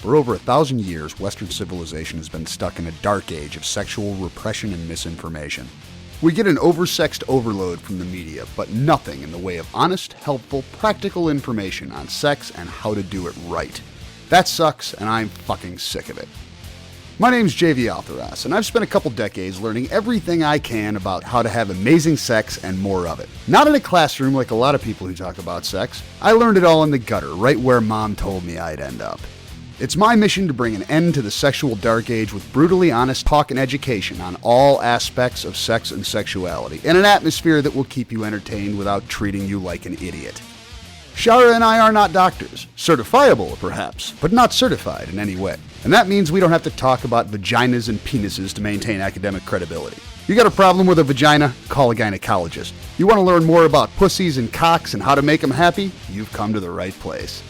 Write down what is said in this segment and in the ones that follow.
For over 1,000 years, Western civilization has been stuck in a dark age of sexual repression and misinformation. We get an oversexed overload from the media, but nothing in the way of honest, helpful, practical information on sex and how to do it right. That sucks, and I'm fucking sick of it. My name's JV Altheras, and I've spent a couple decades learning everything I can about how to have amazing sex and more of it. Not in a classroom like a lot of people who talk about sex. I learned it all in the gutter, right where Mom told me I'd end up. It's my mission to bring an end to the sexual dark age with brutally honest talk and education on all aspects of sex and sexuality, in an atmosphere that will keep you entertained without treating you like an idiot. Shara and I are not doctors. Certifiable, perhaps, but not certified in any way. And that means we don't have to talk about vaginas and penises to maintain academic credibility. You got a problem with a vagina? Call a gynecologist. You want to learn more about pussies and cocks and how to make them happy? You've come to the right place.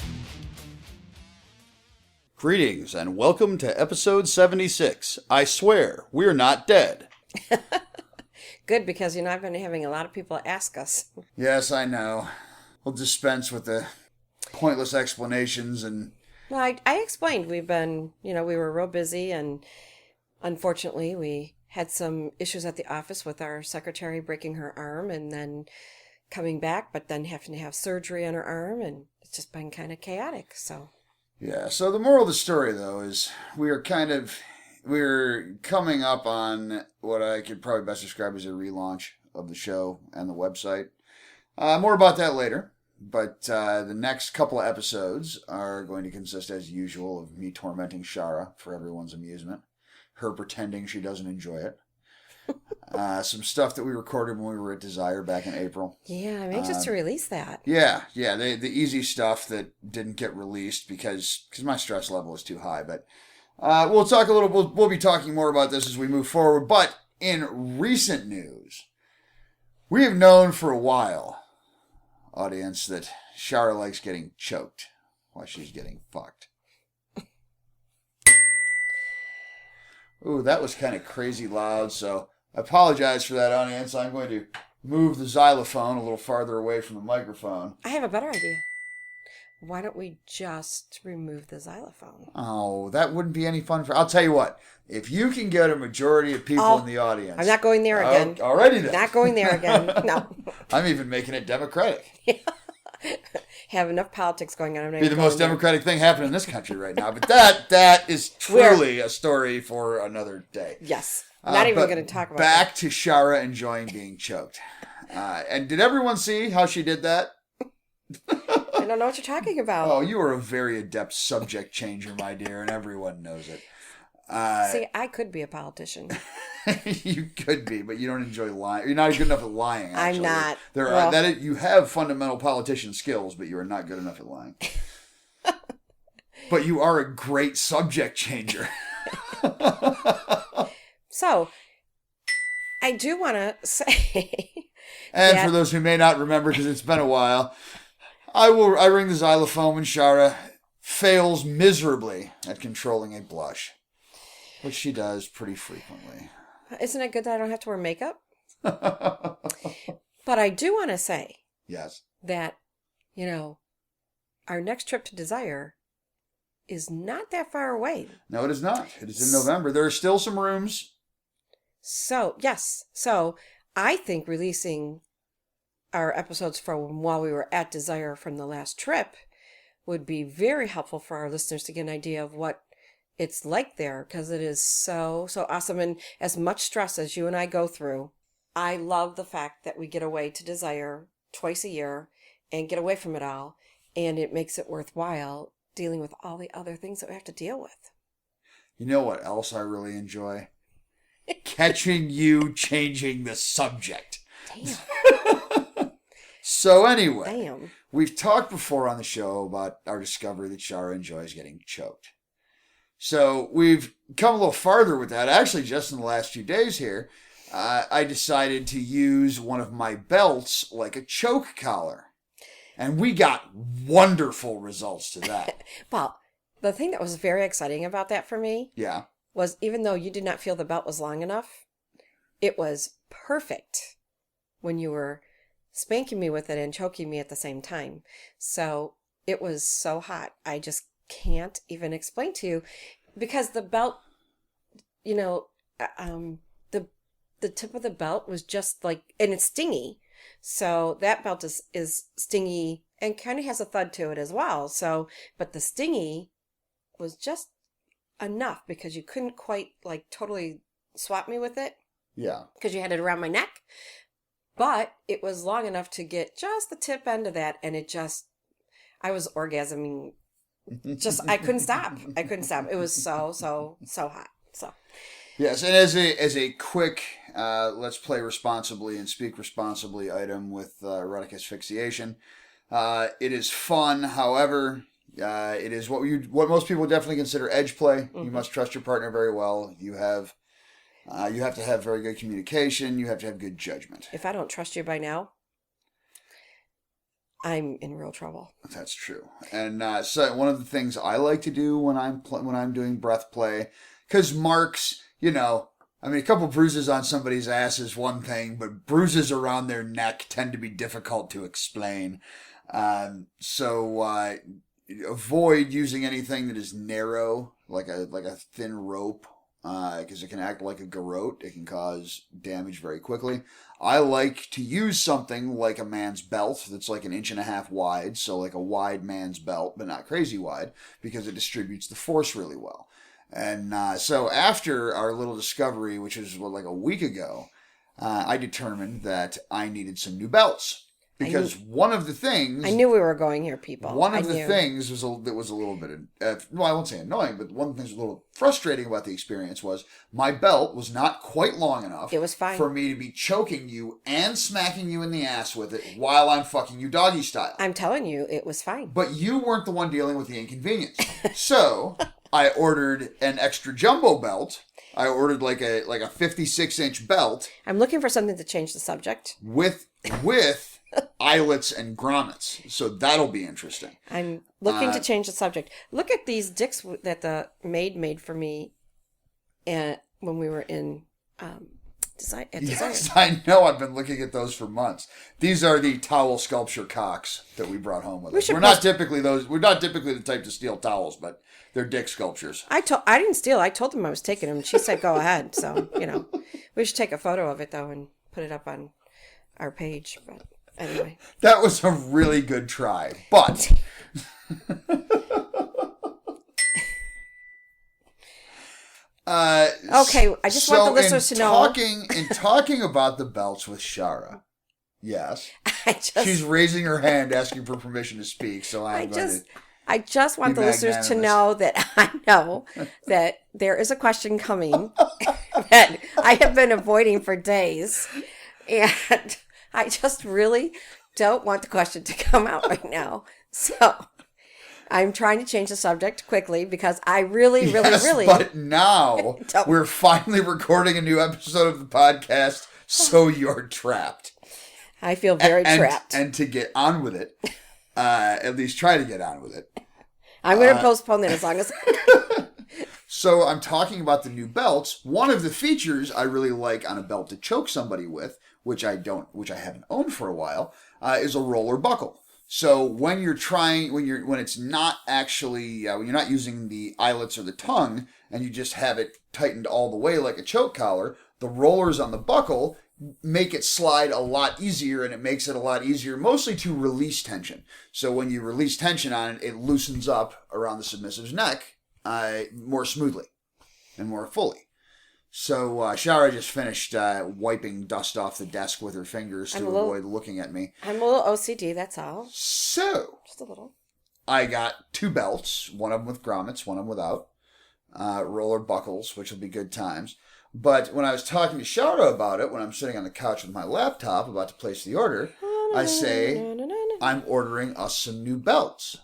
Greetings and welcome to episode 76. I swear, we're not dead. Good, because I've been having a lot of people ask us. Yes, I know. We'll dispense with the pointless explanations and... Well, I explained we were real busy, and unfortunately we had some issues at the office with our secretary breaking her arm and then coming back, but then having to have surgery on her arm, and it's just been kind of chaotic, so... Yeah, so the moral of the story, though, is we're coming up on what I could probably best describe as a relaunch of the show and the website. More about that later, but the next couple of episodes are going to consist, as usual, of me tormenting Shara for everyone's amusement, her pretending she doesn't enjoy it. Some stuff that we recorded when we were at Desire back in April. Yeah, I'm anxious to release that. Yeah, the easy stuff that didn't get released because my stress level is too high. But we'll talk a little. We'll be talking more about this as we move forward. But in recent news, we have known for a while, audience, that Shara likes getting choked while she's getting fucked. Ooh, that was kind of crazy loud, so I apologize for that, audience. I'm going to move the xylophone a little farther away from the microphone. I have a better idea. Why don't we just remove the xylophone? Oh, that wouldn't be any fun for... I'll tell you what. If you can get a majority of people in the audience... I'm not going there again. Already then. Not going there again. No. I'm even making it democratic. Have enough politics going on. Be the most democratic thing happening in this country right now. But that is truly a story for another day. Yes. Not even going to talk about back that. To Shara enjoying being choked. And did everyone see how she did that? I don't know what you're talking about. Oh, you are a very adept subject changer, my dear, and everyone knows it. See, I could be a politician. You could be, but you don't enjoy lying. You're not good enough at lying, actually. I'm not. You have fundamental politician skills, but you are not good enough at lying. But you are a great subject changer. So, I do want to say... And for those who may not remember, because it's been a while, I ring the xylophone when Shara fails miserably at controlling a blush, which she does pretty frequently. Isn't it good that I don't have to wear makeup? But I do want to say... Yes. That, our next trip to Desire is not that far away. No, it is not. It is in November. There are still some rooms. So, yes. So, I think releasing our episodes from while we were at Desire from the last trip would be very helpful for our listeners to get an idea of what it's like there, because it is so awesome. And as much stress as you and I go through, I love the fact that we get away to Desire twice a year and get away from it all. And it makes it worthwhile dealing with all the other things that we have to deal with. You know what else I really enjoy? Catching you changing the subject. Damn. So anyway, Damn. We've talked before on the show about our discovery that Shara enjoys getting choked. So we've come a little farther with that. Actually, just in the last few days here, I decided to use one of my belts like a choke collar. And we got wonderful results to that. Well, the thing that was very exciting about that for me was even though you did not feel the belt was long enough, it was perfect when you were spanking me with it and choking me at the same time. So it was so hot. I just can't even explain to you, because the belt, you know, the tip of the belt was just like, and it's stingy. So that belt is stingy and kind of has a thud to it as well. So, but the stingy was just enough because you couldn't quite like totally swap me with it. Yeah. Because you had it around my neck. But it was long enough to get just the tip end of that. And I was orgasming. I couldn't stop. It was so hot. So. Yes, and as a quick let's play responsibly and speak responsibly item with erotic asphyxiation, it is fun. However, it is what most people definitely consider edge play. Mm-hmm. You must trust your partner very well. You have to have very good communication. You have to have good judgment. If I don't trust you by now, I'm in real trouble. That's true. And so one of the things I like to do when I'm doing breath play, because marks. A couple bruises on somebody's ass is one thing, but bruises around their neck tend to be difficult to explain. So avoid using anything that is narrow, like a thin rope, because it can act like a garrote. It can cause damage very quickly. I like to use something like a man's belt that's like 1.5 inches wide, so like a wide man's belt, but not crazy wide, because it distributes the force really well. And so after our little discovery, which was like a week ago, I determined that I needed some new belts. Because one of the things... I knew we were going here, people. One of the things that was a little bit... well, I won't say annoying, but one of the things that was a little frustrating about the experience was my belt was not quite long enough... It was fine. ...for me to be choking you and smacking you in the ass with it while I'm fucking you doggy style. I'm telling you, it was fine. But you weren't the one dealing with the inconvenience. So... I ordered an extra jumbo belt. I ordered like a 56-inch belt. I'm looking for something to change the subject. With eyelets and grommets. So that'll be interesting. I'm looking to change the subject. Look at these dicks that the maid made for me when we were in Desire. Yes, I know. I've been looking at those for months. These are the towel sculpture cocks that we brought home with us. We're not typically the type to steal towels, but they're dick sculptures. I didn't steal. I told them I was taking them, and she said, "Go ahead." So we should take a photo of it though and put it up on our page. But anyway, that was a really good try, but. Okay, I just want the listeners to know. In talking about the belts with Shara, yes, she's raising her hand, asking for permission to speak. So I just want the listeners to know that I know that there is a question coming that I have been avoiding for days, and I just really don't want the question to come out right now. So. I'm trying to change the subject quickly because I really. But now we're finally recording a new episode of the podcast, so you're trapped. I feel very trapped. And to get on with it, at least try to get on with it. I'm going to postpone that as long as. So I'm talking about the new belts. One of the features I really like on a belt to choke somebody with, which I haven't owned for a while, is a roller buckle. So when you're not using the eyelets or the tongue and you just have it tightened all the way like a choke collar, the rollers on the buckle make it slide a lot easier, and it makes it a lot easier mostly to release tension. So when you release tension on it, it loosens up around the submissive's neck more smoothly and more fully. So Shara just finished wiping dust off the desk with her fingers to avoid looking at me. I'm a little OCD, that's all. So, just a little. I got 2 belts, one of them with grommets, one of them without. Roller buckles, which will be good times. But when I was talking to Shara about it, when I'm sitting on the couch with my laptop about to place the order, I say, I'm ordering us some new belts.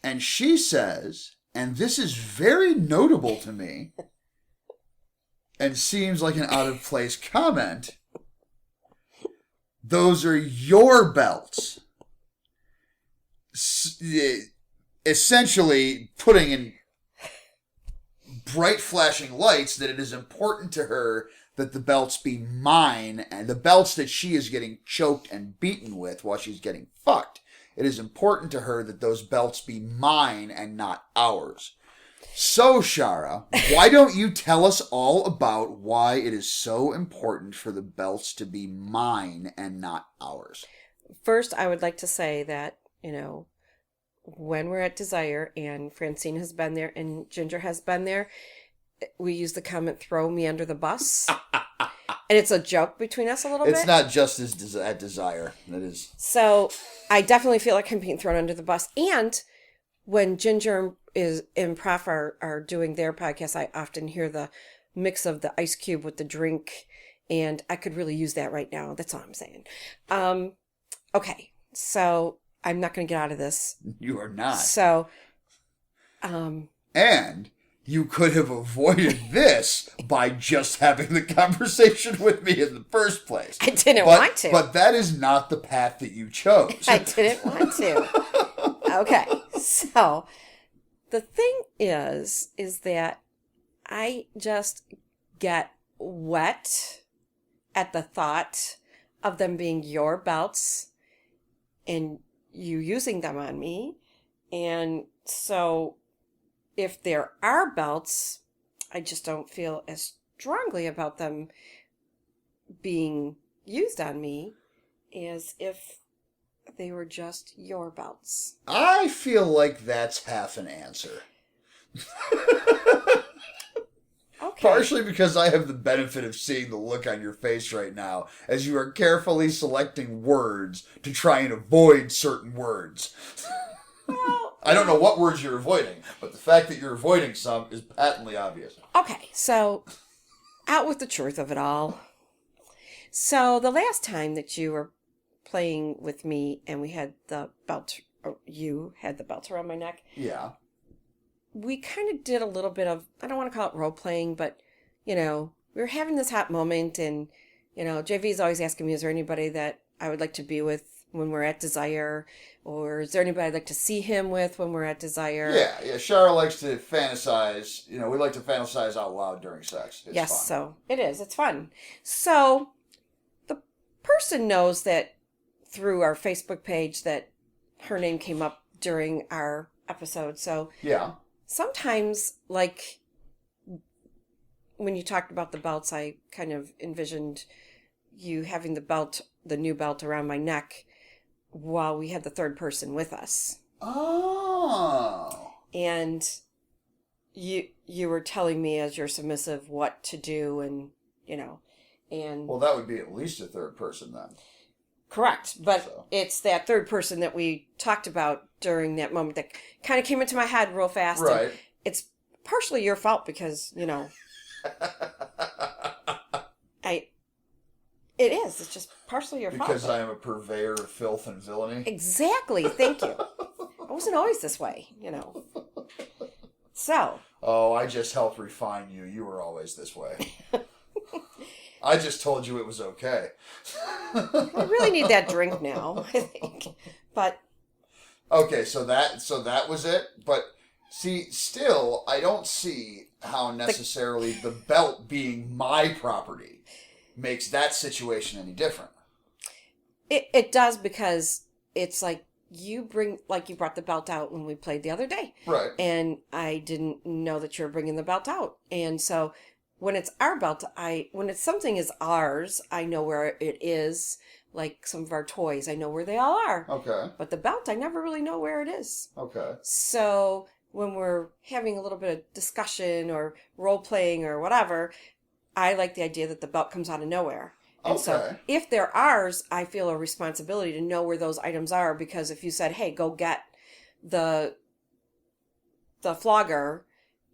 And she says, and this is very notable to me, and seems like an out-of-place comment, those are your belts. Essentially putting in bright flashing lights that it is important to her that the belts be mine, and the belts that she is getting choked and beaten with while she's getting fucked. it is important to her that those belts be mine and not ours. So, Shara, why don't you tell us all about why it is so important for the belts to be mine and not ours? First, I would like to say that, when we're at Desire and Francine has been there and Ginger has been there, we use the comment, throw me under the bus. And it's a joke between us a little bit. It's not just as at Desire. It is. So I definitely feel like I'm being thrown under the bus. And when Ginger and Prof are doing their podcast, I often hear the mix of the ice cube with the drink. And I could really use that right now. That's all I'm saying. Okay. So I'm not going to get out of this. You are not. So. And you could have avoided this by just having the conversation with me in the first place. I didn't want to. But that is not the path that you chose. I didn't want to. Okay. So the thing is that I just get wet at the thought of them being your belts and you using them on me. And so if there are belts, I just don't feel as strongly about them being used on me as if they were just your belts. I feel like that's half an answer. Okay. Partially because I have the benefit of seeing the look on your face right now as you are carefully selecting words to try and avoid certain words. Well, I don't know what words you're avoiding, but the fact that you're avoiding some is patently obvious. Okay, so out with the truth of it all. So the last time that you were playing with me and we had the belt, or you had the belt around my neck. Yeah. We kind of did a little bit of, I don't want to call it role playing, but, we were having this hot moment and, JV's always asking me, is there anybody that I would like to be with when we're at Desire? Or is there anybody I'd like to see him with when we're at Desire? Yeah. Shara likes to fantasize. We like to fantasize out loud during sex. It's yes, fun. So it is. It's fun. So the person knows that through our Facebook page that her name came up during our episode. So yeah. Sometimes, like, when you talked about the belts, I kind of envisioned you having the new belt around my neck while we had the third person with us. Oh. And you were telling me as your submissive what to do and. Well, that would be at least a third person then. Correct. But It's that third person that we talked about during that moment that kind of came into my head real fast. Right. And it's partially your fault because, it is. It's just partially your fault. Because I am a purveyor of filth and villainy? Exactly. Thank you. I wasn't always this way, So. Oh, I just helped refine you. You were always this way. I just told you it was okay. I really need that drink now, I think. But. Okay, so that was it. But see, still, I don't see how necessarily the belt being my property makes that situation any different. It does because it's like you brought the belt out when we played the other day. Right. And I didn't know that you were bringing the belt out. And so when it's our belt, when it's something is ours, I know where it is. Like some of our toys, I know where they all are. Okay. But the belt, I never really know where it is. Okay. So when we're having a little bit of discussion or role playing or whatever, I like the idea that the belt comes out of nowhere. And so if they're ours, I feel a responsibility to know where those items are, because if you said, hey, go get the flogger,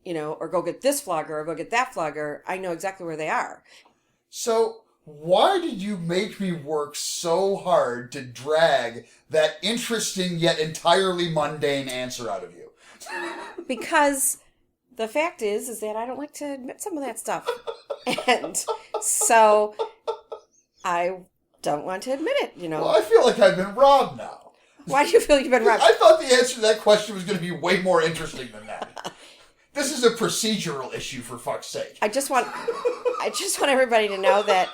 or go get this flogger or go get that flogger, I know exactly where they are. So why did you make me work so hard to drag that interesting yet entirely mundane answer out of you? Because the fact is that I don't like to admit some of that stuff. And so I don't want to admit it, Well, I feel like I've been robbed now. Why do you feel you've been robbed? I thought the answer to that question was going to be way more interesting than that. This is a procedural issue, for fuck's sake. I just want everybody to know that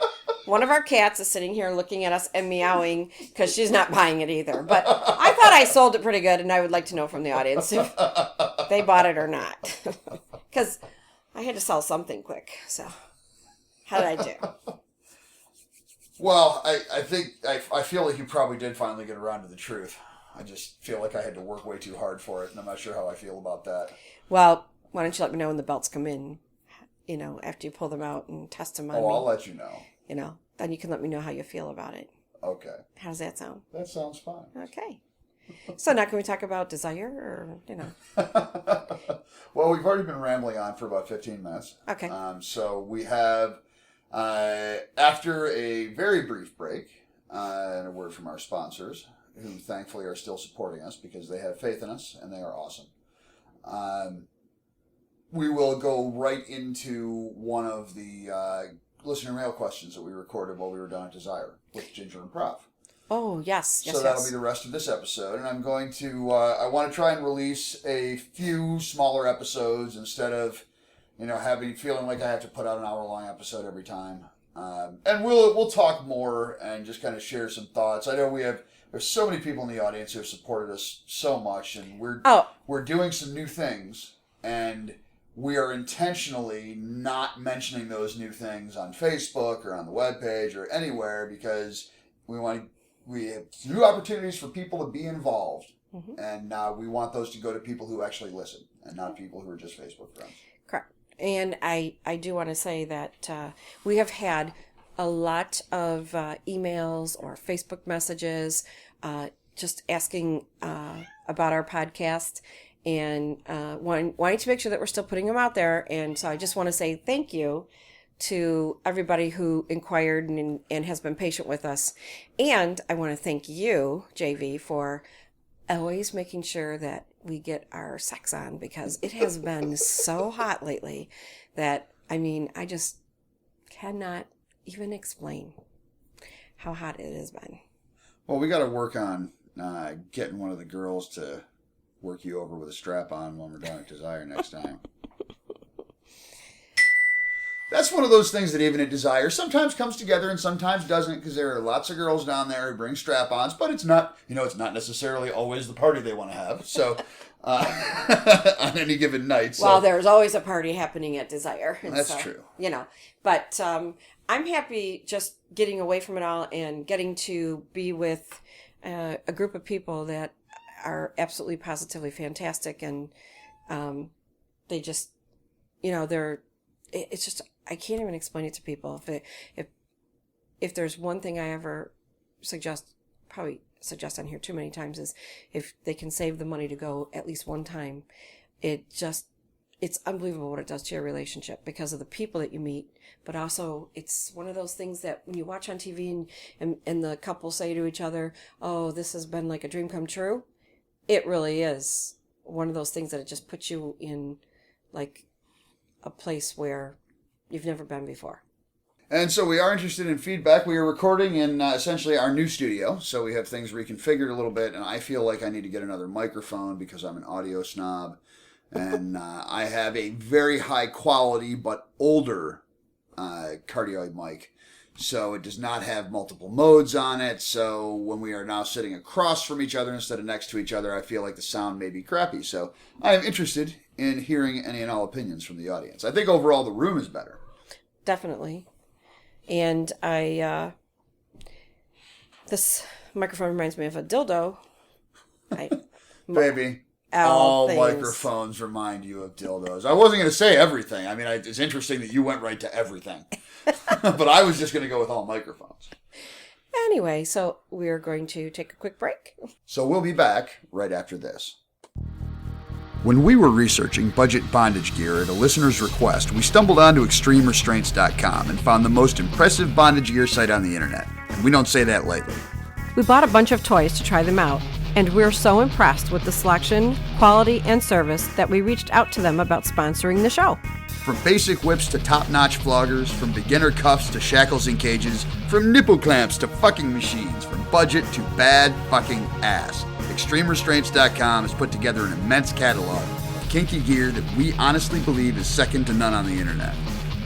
One of our cats is sitting here looking at us and meowing because she's not buying it either. But I thought I sold it pretty good, and I would like to know from the audience if they bought it or not. Because I had to sell something quick. So how did I do? Well, I think I feel like you probably did finally get around to the truth. I just feel like I had to work way too hard for it, and I'm not sure how I feel about that. Well, why don't you let me know when the belts come in, after you pull them out and test them on me. I'll let you know. Then you can let me know how you feel about it. Okay. How does that sound? That sounds fine. Okay. So now can we talk about desire or, Well, we've already been rambling on for about 15 minutes. Okay. So we have, after a very brief break, and a word from our sponsors, who thankfully are still supporting us because they have faith in us and they are awesome. We will go right into one of the listener mail questions that we recorded while we were down at Desire with Ginger and Prof. Oh, yes. So that'll be the rest of this episode. And I'm going to, I want to try and release a few smaller episodes instead of, feeling like I have to put out an hour-long episode every time. And we'll talk more and just kind of share some thoughts. I know there's so many people in the audience who have supported us so much, and we're doing some new things, and we are intentionally not mentioning those new things on Facebook or on the webpage or anywhere because we have new opportunities for people to be involved, and we want those to go to people who actually listen and not people who are just Facebook friends. Correct. And I do want to say that we have had a lot of emails or Facebook messages just asking about our podcast and wanting to make sure that we're still putting them out there. And so I just want to say thank you to everybody who inquired and has been patient with us. And I want to thank you, JV, for always making sure that we get our sex on, because it has been so hot lately that, I just cannot even explain how hot it has been. Well, we got to work on getting one of the girls to work you over with a strap on when we're down at Desire next time. That's one of those things that even at Desire sometimes comes together and sometimes doesn't, because there are lots of girls down there who bring strap-ons, but it's not necessarily always the party they want to have. So on any given night. So. Well, there's always a party happening at Desire. That's true. But I'm happy just getting away from it all and getting to be with a group of people that are absolutely positively fantastic, and they just, it's just, I can't even explain it to people. If there's one thing I ever suggest on here too many times, is if they can save the money to go at least one time, it's unbelievable what it does to your relationship because of the people that you meet. But also, it's one of those things that when you watch on TV and the couple say to each other, "Oh, this has been like a dream come true," it really is one of those things that it just puts you in like a place where you've never been before. And so we are interested in feedback. We are recording in essentially our new studio, so we have things reconfigured a little bit, and I feel like I need to get another microphone because I'm an audio snob, and I have a very high quality but older cardioid mic, so it does not have multiple modes on it, so when we are now sitting across from each other instead of next to each other, I feel like the sound may be crappy, so I am interested in hearing any and all opinions from the audience. I think overall the room is better. Definitely. And this microphone reminds me of a dildo. Baby, all microphones remind you of dildos. I wasn't going to say everything. It's interesting that you went right to everything. But I was just going to go with all microphones. Anyway, so we're going to take a quick break. So we'll be back right after this. When we were researching budget bondage gear at a listener's request, we stumbled onto ExtremeRestraints.com and found the most impressive bondage gear site on the internet. And we don't say that lightly. We bought a bunch of toys to try them out, and we're so impressed with the selection, quality, and service that we reached out to them about sponsoring the show. From basic whips to top-notch floggers, from beginner cuffs to shackles and cages, from nipple clamps to fucking machines, from budget to bad fucking ass. ExtremeRestraints.com has put together an immense catalog of kinky gear that we honestly believe is second to none on the internet.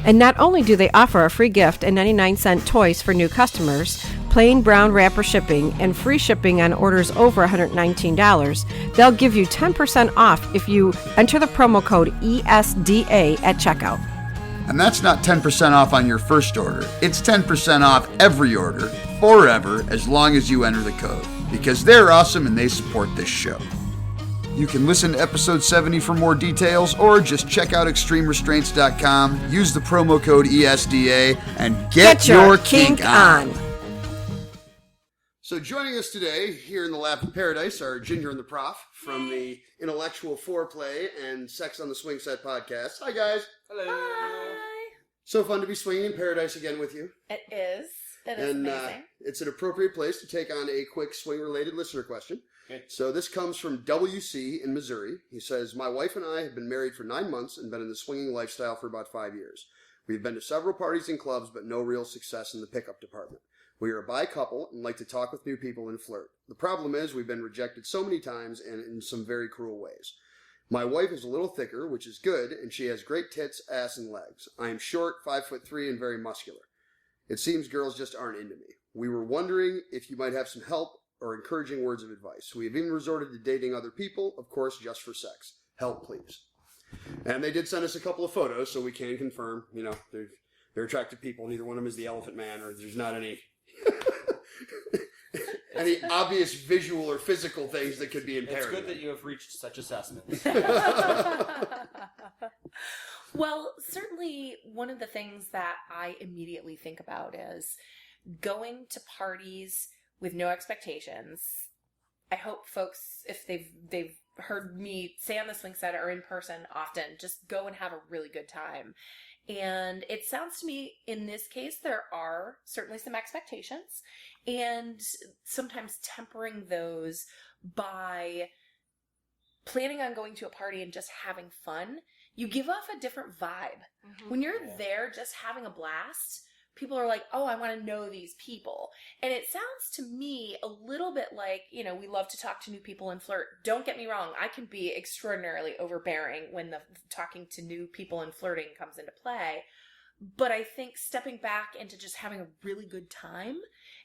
And not only do they offer a free gift and 99-cent toys for new customers, plain brown wrapper shipping, and free shipping on orders over $119, they'll give you 10% off if you enter the promo code ESDA at checkout. And that's not 10% off on your first order. It's 10% off every order, forever, as long as you enter the code. Because they're awesome and they support this show. You can listen to episode 70 for more details, or just check out extremerestraints.com, use the promo code ESDA, and get your kink on. So joining us today here in the Lap of Paradise are Ginger and the Prof from the Intellectual Foreplay and Sex on the Swing Set podcast. Hi, guys. Hello. Hi. So fun to be swinging in paradise again with you. It is. It is amazing. It's an appropriate place to take on a quick swing-related listener question. Okay. So this comes from WC in Missouri. He says, my wife and I have been married for 9 months and been in the swinging lifestyle for about 5 years. We've been to several parties and clubs, but no real success in the pickup department. We are a bi couple and like to talk with new people and flirt. The problem is we've been rejected so many times and in some very cruel ways. My wife is a little thicker, which is good, and she has great tits, ass, and legs. I am short, 5'3", and very muscular. It seems girls just aren't into me. We were wondering if you might have some help or encouraging words of advice. We have even resorted to dating other people, of course, just for sex. Help, please. And they did send us a couple of photos, so we can confirm, they're attractive people. Neither one of them is the Elephant Man, or there's not any any obvious visual or physical things that could be impaired. It's good that you have reached such assessments. Well, certainly one of the things that I immediately think about is going to parties with no expectations. I hope folks, if they've heard me say on the swing set or in person often, just go and have a really good time. And it sounds to me, in this case, there are certainly some expectations, and sometimes tempering those by planning on going to a party and just having fun. You give off a different vibe. Mm-hmm. When you're there just having a blast, people are like, oh, I want to know these people. And it sounds to me a little bit like, we love to talk to new people and flirt. Don't get me wrong. I can be extraordinarily overbearing when the talking to new people and flirting comes into play. But I think stepping back into just having a really good time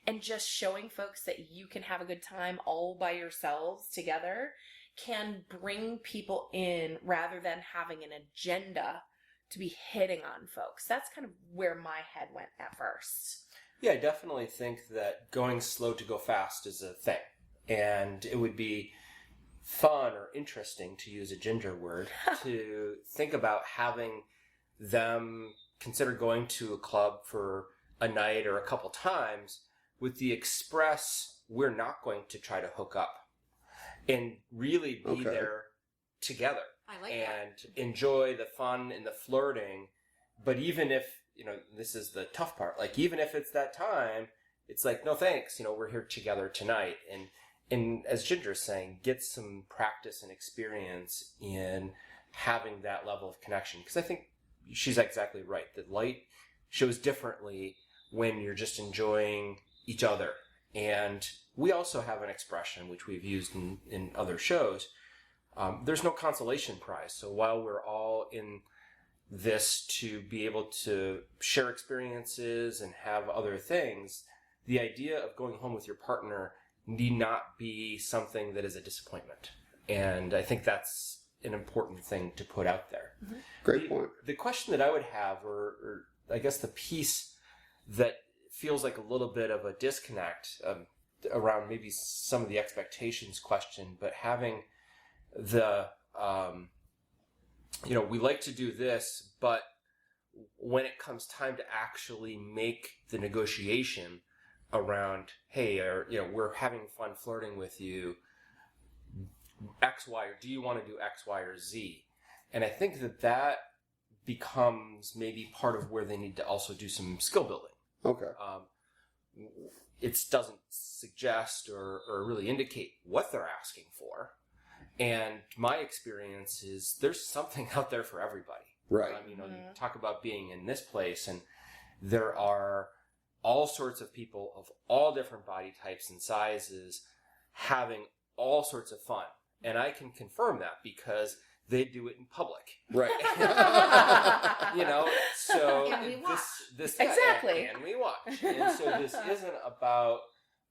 and just showing folks that you can have a good time all by yourselves together can bring people in rather than having an agenda to be hitting on folks. That's kind of where my head went at first. Yeah, I definitely think that going slow to go fast is a thing. And it would be fun or interesting, to use a Ginger word, to think about having them consider going to a club for a night or a couple times with the express, we're not going to try to hook up, and really be there together. I like and enjoy the fun and the flirting. But even if, this is the tough part, like even if it's that time, it's like, no thanks, we're here together tonight. And as Ginger's saying, get some practice and experience in having that level of connection. Because I think she's exactly right. The light shows differently when you're just enjoying each other. And we also have an expression, which we've used in other shows. There's no consolation prize. So while we're all in this to be able to share experiences and have other things, the idea of going home with your partner need not be something that is a disappointment. And I think that's an important thing to put out there. Mm-hmm. Great point. The question that I would have, or I guess the piece that feels like a little bit of a disconnect around maybe some of the expectations question, but having the, we like to do this, but when it comes time to actually make the negotiation around, hey, we're having fun flirting with you, X, Y, or do you want to do X, Y, or Z? And I think that becomes maybe part of where they need to also do some skill building. Okay. It doesn't suggest or really indicate what they're asking for. And my experience is there's something out there for everybody. Right. You talk about being in this place, and there are all sorts of people of all different body types and sizes having all sorts of fun. And I can confirm that because they do it in public. Right. So And we watch. this Exactly. and we watch. And so this isn't about,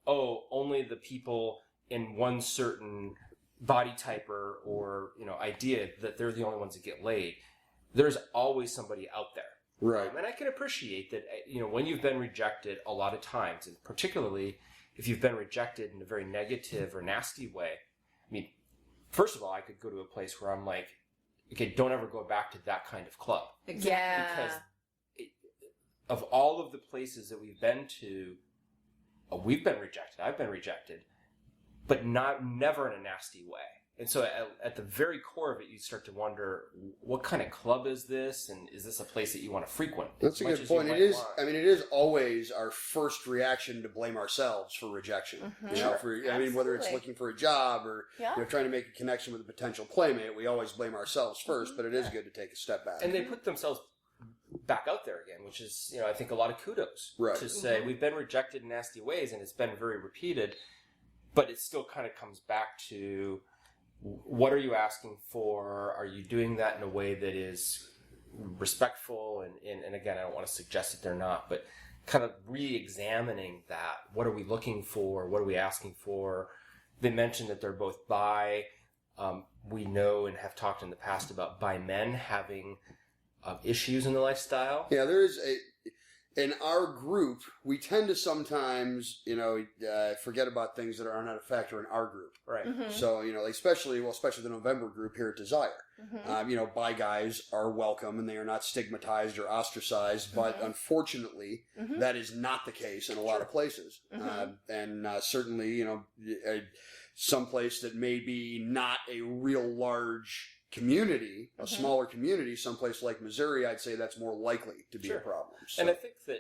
only the people in one certain body type or idea that they're the only ones that get laid. There's always somebody out there. Right. And I can appreciate that, when you've been rejected a lot of times, and particularly if you've been rejected in a very negative or nasty way. I mean, first of all, I could go to a place where I'm like, okay, don't ever go back to that kind of club. Exactly. Yeah. Because of all of the places that we've been to, we've been rejected. I've been rejected, but never in a nasty way. And so at the very core of it, you start to wonder, what kind of club is this? And is this a place that you want to frequent? That's a good point. It is. I mean, it is always our first reaction to blame ourselves for rejection. Mm-hmm. Whether it's looking for a job or Yeah. trying to make a connection with a potential playmate, we always blame ourselves first. But it is good to take a step back. And they put themselves back out there again, which is, I think a lot of kudos to say we've been rejected in nasty ways, and it's been very repeated. But it still kind of comes back to, what are you asking for? Are you doing that in a way that is respectful? And again, I don't want to suggest that they're not, but kind of re-examining that. What are we looking for? What are we asking for? They mentioned that they're both bi. We know and have talked in the past about bi men having issues in the lifestyle. Yeah, there is in our group, we tend to sometimes, forget about things that are not a factor in our group. Right. Mm-hmm. So, especially the November group here at Desire. Mm-hmm. Bi guys are welcome and they are not stigmatized or ostracized, but unfortunately, Mm-hmm. that is not the case in a lot of places. Mm-hmm. And certainly, some place that may be not a real large community, a smaller community, someplace like Missouri, I'd say that's more likely to be a problem. So. And I think that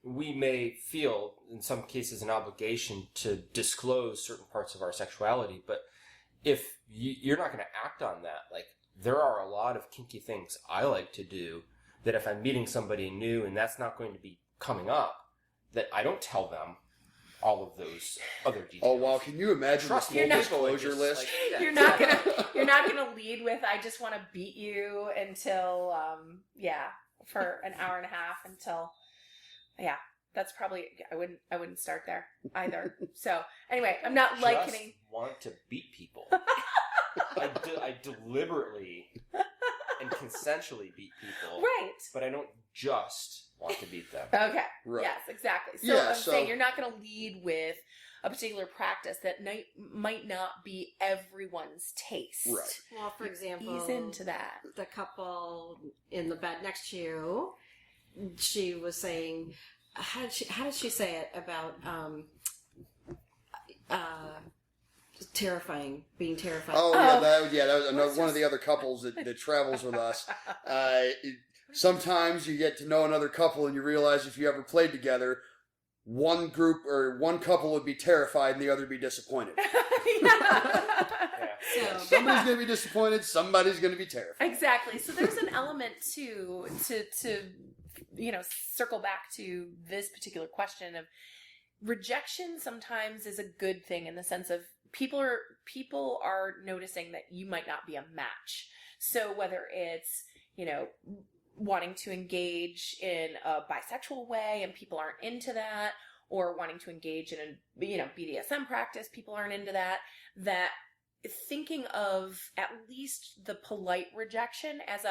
we may feel, in some cases, an obligation to disclose certain parts of our sexuality, but if you're not going to act on that, like, there are a lot of kinky things I like to do that if I'm meeting somebody new and that's not going to be coming up, that I don't tell them all of those other details. Oh wow! Can you imagine the full disclosure list? Like, You're not gonna lead with, I just want to beat you until for an hour and a half until that's probably I wouldn't start there either. So anyway, I'm not likening. Want to beat people. I deliberately and consensually beat people. Right. But I don't just want to beat them. Okay. Right. Yes, exactly. So I'm saying you're not going to lead with a particular practice that might not be everyone's taste. Right. Well, for example, ease into that. The couple in the bed next to you, she was saying, how did she say it about being terrified? Oh, yeah, that was one of the other couples that travels with us. Sometimes you get to know another couple and you realize if you ever played together, one group or one couple would be terrified and the other would be disappointed. So, Somebody's going to be disappointed, somebody's going to be terrified. Exactly. So there's an element to circle back to this particular question of rejection sometimes is a good thing in the sense of people are noticing that you might not be a match. So whether it's, wanting to engage in a bisexual way and people aren't into that, or wanting to engage in a, BDSM practice, people aren't into that thinking of at least the polite rejection as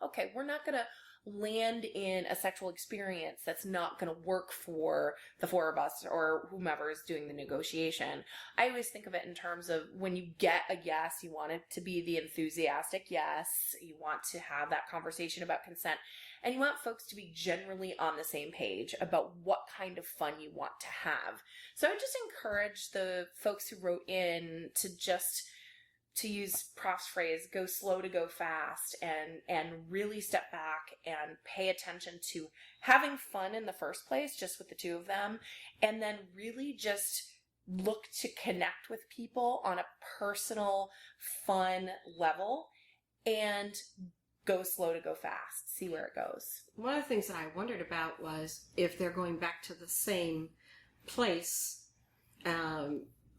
okay, we're not going to land in a sexual experience that's not going to work for the four of us or whomever is doing the negotiation. I always think of it in terms of when you get a yes, you want it to be the enthusiastic yes, you want to have that conversation about consent, and you want folks to be generally on the same page about what kind of fun you want to have. So I would just encourage the folks who wrote in to use Prof's phrase, go slow to go fast, and really step back and pay attention to having fun in the first place, just with the two of them, and then really just look to connect with people on a personal, fun level, and go slow to go fast. See where it goes. one of the things that I wondered about was if they're going back to the same place,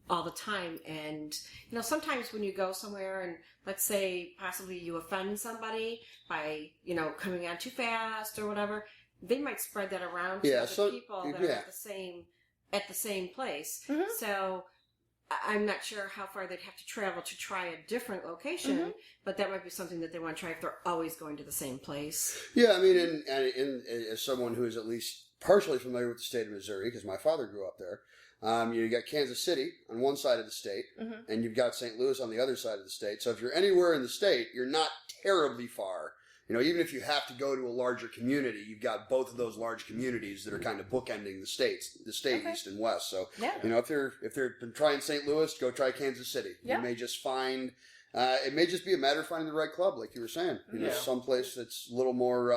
all the time. And, sometimes when you go somewhere and let's say possibly you offend somebody by, coming on too fast or whatever, they might spread that around to other people that are at the same place. Mm-hmm. So I'm not sure how far they'd have to travel to try a different location, but that might be something that they want to try if they're always going to the same place. Yeah, I mean, and as someone who is at least partially familiar with the state of Missouri, because my father grew up there, you got Kansas City on one side of the state, and you've got St. Louis on the other side of the state. So if you're anywhere in the state, you're not terribly far. Even if you have to go to a larger community, you've got both of those large communities that are kind of bookending the state east and west. So, if they're trying St. Louis, go try Kansas City. You may just find, it may just be a matter of finding the right club, like you were saying. Someplace that's a little more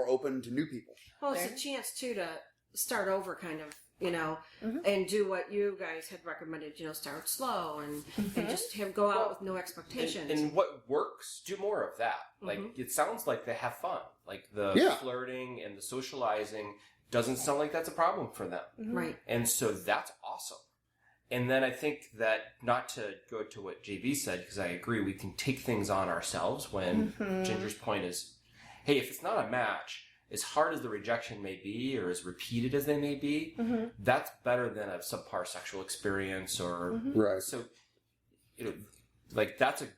open to new people. Well, it's a chance too to start over, kind of. And do what you guys had recommended, start slow and just go out with no expectations. And what works, do more of that. Like, it sounds like they have fun. Like, the flirting and the socializing doesn't sound like that's a problem for them. Right. And so that's awesome. And then I think that, not to go to what JV said, because I agree, we can take things on ourselves when Ginger's point is, hey, if it's not a match, as hard as the rejection may be, or as repeated as they may be, that's better than a subpar sexual experience, or right. So, that's a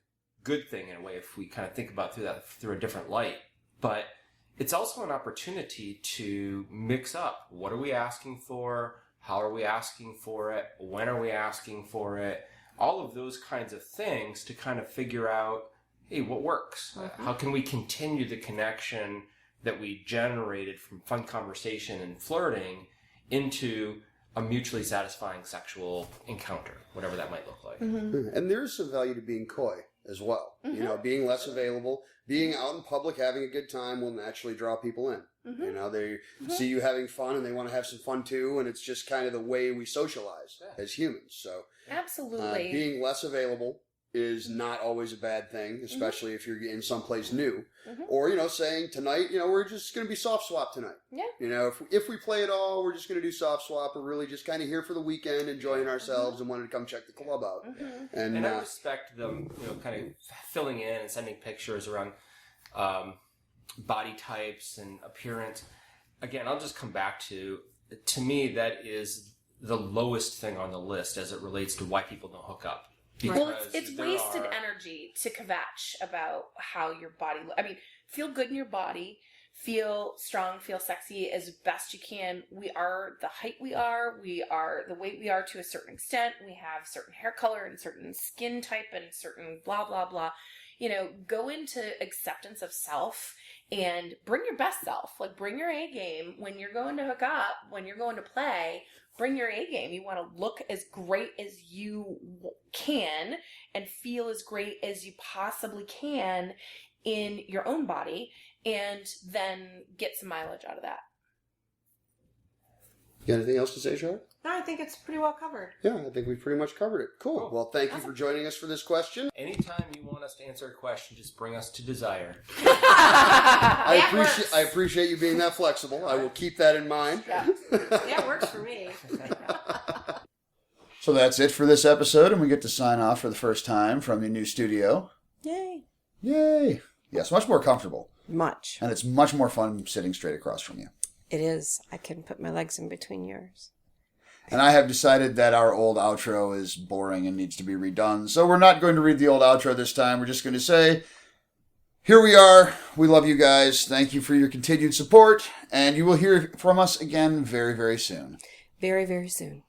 good thing in a way if we kind of think about through a different light. But it's also an opportunity to mix up. What are we asking for? How are we asking for it? When are we asking for it? All of those kinds of things to kind of figure out, hey, what works? How can we continue the connection that we generated from fun conversation and flirting into a mutually satisfying sexual encounter, whatever that might look like. And there's some value to being coy as well. Being less available, being out in public, having a good time will naturally draw people in. They see you having fun and they want to have some fun too, and it's just kind of the way we socialize as humans. So absolutely, being less available is not always a bad thing, especially if you're in someplace new. Or, saying tonight, we're just going to be soft swap tonight. Yeah. If we play at all, we're just going to do soft swap. We're really just kind of here for the weekend, enjoying ourselves and wanting to come check the club out. And I respect them, kind of filling in and sending pictures around body types and appearance. Again, I'll just come back to me, that is the lowest thing on the list as it relates to why people don't hook up. Well, it's wasted energy to kvetch about how your body feel good in your body, feel strong, feel sexy as best you can. We are the height we are the weight we are to a certain extent. We have certain hair color and certain skin type and certain blah, blah, blah. Go into acceptance of self and bring your best self. Like, bring your A game when you're going to hook up, when you're going to play. Bring your A game. You want to look as great as you can and feel as great as you possibly can in your own body, and then get some mileage out of that. You got anything else to say, Shara? No, I think it's pretty well covered. Yeah, I think we've pretty much covered it. Cool. Well, thank you for joining us for this question. Anytime you want us to answer a question, just bring us to Desire. I appreciate you being that flexible. I will keep that in mind. Yeah, it works for me. So that's it for this episode, and we get to sign off for the first time from the new studio. Yay. Yay. Yes, much more comfortable. Much. And it's much more fun sitting straight across from you. It is. I can put my legs in between yours. And I have decided that our old outro is boring and needs to be redone. So we're not going to read the old outro this time. We're just going to say, here we are. We love you guys. Thank you for your continued support. And you will hear from us again very, very soon. Very, very soon.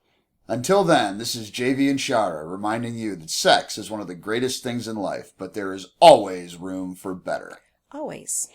Until then, this is JV and Shara reminding you that sex is one of the greatest things in life, but there is always room for better. Always.